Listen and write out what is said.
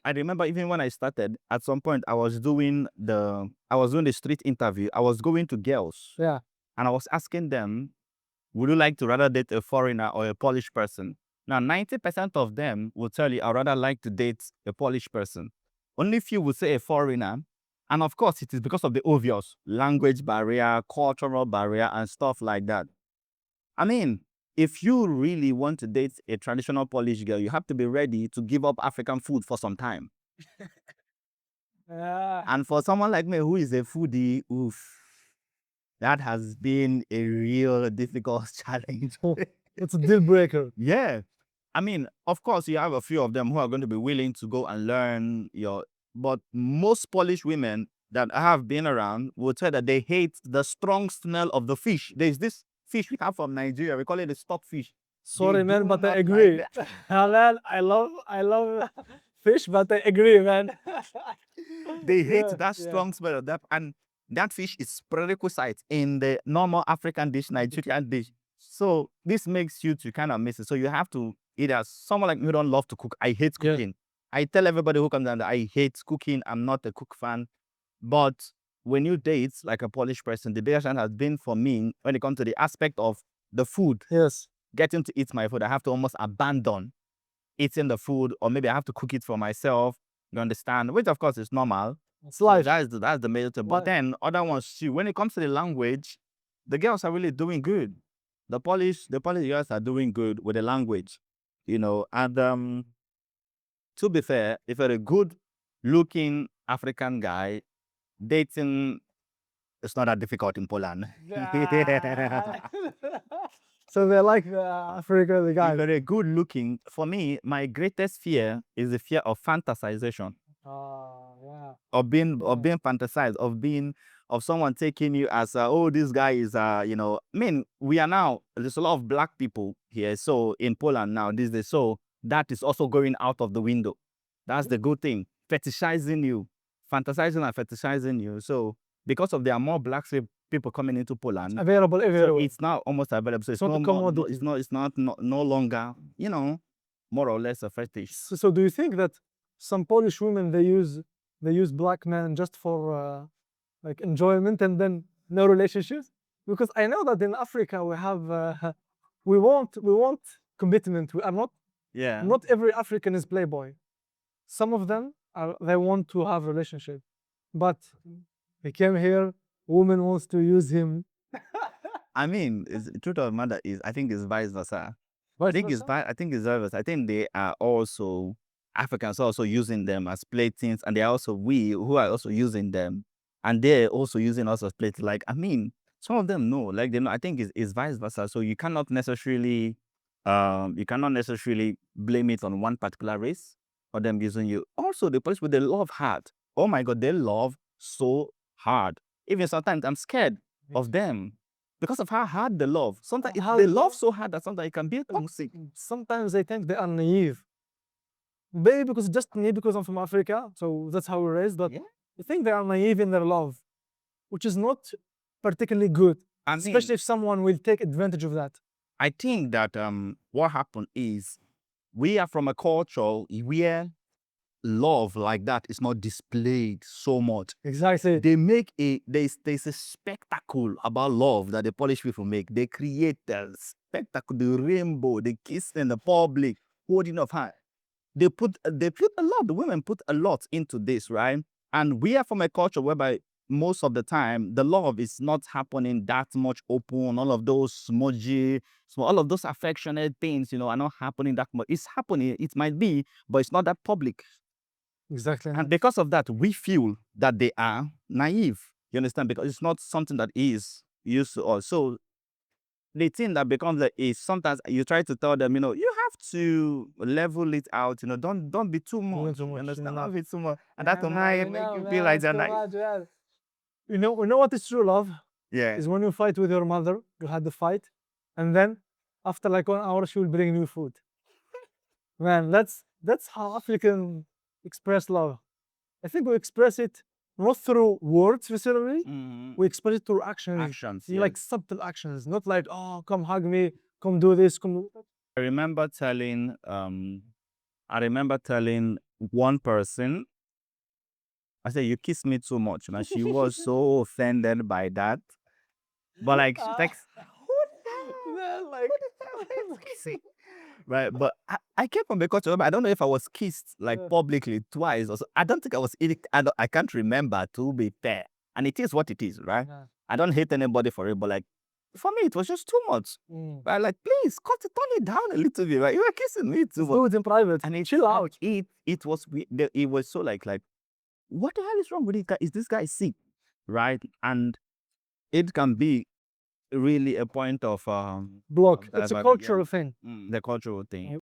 I remember even when I started, at some point I was doing the street interview. I was going to girls. Yeah. And I was asking them, would you like to rather date a foreigner or a Polish person? Now, 90% of them will tell you, I'd rather like to date a Polish person. Only few will say a foreigner. And of course, it is because of the obvious language barrier, cultural barrier, and stuff like that. I mean, if you really want to date a traditional Polish girl, you have to be ready to give up African food for some time. Yeah. And for someone like me who is a foodie, oof, that has been a real difficult challenge. It's a deal breaker. Yeah. I mean, of course, you have a few of them who are going to be willing to go and learn but most Polish women that I have been around will tell that they hate the strong smell of the fish. There's this fish we have from Nigeria. We call it the stockfish. Sorry, man, Do but I not like agree. that. Man, I love fish, but I agree, man. They hate Yeah, that yeah. strong smell of that. And that fish is prerequisite in the normal African dish, Nigerian dish. So this makes you to kind of miss it. So you have to either someone like me who don't love to cook. I hate Yeah. cooking. I tell everybody who comes down that I hate cooking. I'm not a cook fan. But when you date like a Polish person, the biggest challenge has been for me when it comes to the aspect of the food, Yes. getting to eat my food. I have to almost abandon eating the food, or maybe I have to cook it for myself. You understand? Which of course is normal. It's So life. that's the major thing. But Life. then other ones too. When it comes to the language, the girls are really doing good. The Polish girls are doing good with the language, And to be fair, if you're a good looking African guy, dating is not that difficult in Poland. So they like the Africa, the If guys. you're a good looking, for me, my greatest fear is the fear of fantasization. Oh, yeah. Of being fantasized, of someone taking you as oh, this guy is I mean, there's a lot of black people here, so in Poland now these days, so that is also going out of the window. That's the good thing. Fetishizing you, fantasizing and fetishizing you. So because of there are more black people coming into Poland, Available so everywhere. it's now almost available. So it's not no a more, commodity. it's not no longer, more or less a fetish. So do you think that some Polish women they use black men just for like enjoyment and then no relationships? Because I know that in Africa we have we want commitment. We are not Yeah. not every African is playboy. Some of them they want to have relationship, but he came here. Woman wants to use him. I mean, the truth of the matter is, I think it's vice versa. Vice versa. I think it's vice versa. I think they are also Africans are also using them as playthings, and they are also we who are also using them, and they're also using us as playthings. Like, I mean, some of them know, like they know. I think it's vice versa. So you cannot necessarily blame it on one particular race for them using you. Also, the place where they love hard. Oh my God, they love so hard. Even sometimes I'm scared of them because of how hard they love. Sometimes they love so hard that sometimes it can be toxic. Sometimes they think they are naive. Maybe because just naive because I'm from Africa, so that's how we're raised. But Yeah. I think they are naive in their love, which is not particularly good, I mean, especially if someone will take advantage of that. I think that what happened is we are from a culture where love like that is not displayed so much. Exactly. They make there's a spectacle about love that the Polish people make. They create the spectacle, the rainbow, the kiss in the public, holding of hand. They put a lot. The women put a lot into this, right? And we are from a culture whereby most of the time the love is not happening that much open. All of those smudgy, so all of those affectionate things, are not happening that much. It's happening. It might be, but it's not that public. Exactly. And because of that, we feel that they are naive. You understand? Because it's not something that is used to us. So the thing that becomes like is sometimes you try to tell them, you have to level it out. Don't be too much. Too You much. understand? Enough. Don't be too much. And that Yeah, might man, make no, you feel man, like it's they're too naive. much, man. You know what is true love? Yeah. Is when you fight with your mother, you had the fight, and then after like 1 hour she will bring you food. Man, that's how African express love. I think we express it not through words viscerally, we express it through actions. Actions. Like subtle actions, not like, oh, come hug me, come do this, come do that. I remember telling one person. I said, "You kiss me too much," and she was so offended by that. But like, she's like, Man, like, kissing. Right, but I came from a culture. I don't know if I was kissed like Yeah. publicly twice or so. I don't think I was. I can't remember, to be fair. And it is what it is, right? Yeah. I don't hate anybody for it, but like for me, it was just too much. Mm. Right, like please turn it down a little bit. Right, you were kissing me too Let's much, do it in private. and Chill out. It was it was so like what the hell is wrong with this guy? Is this guy sick? Right, and it can be really a point of Block. that It's a vibe, cultural thing. the cultural thing.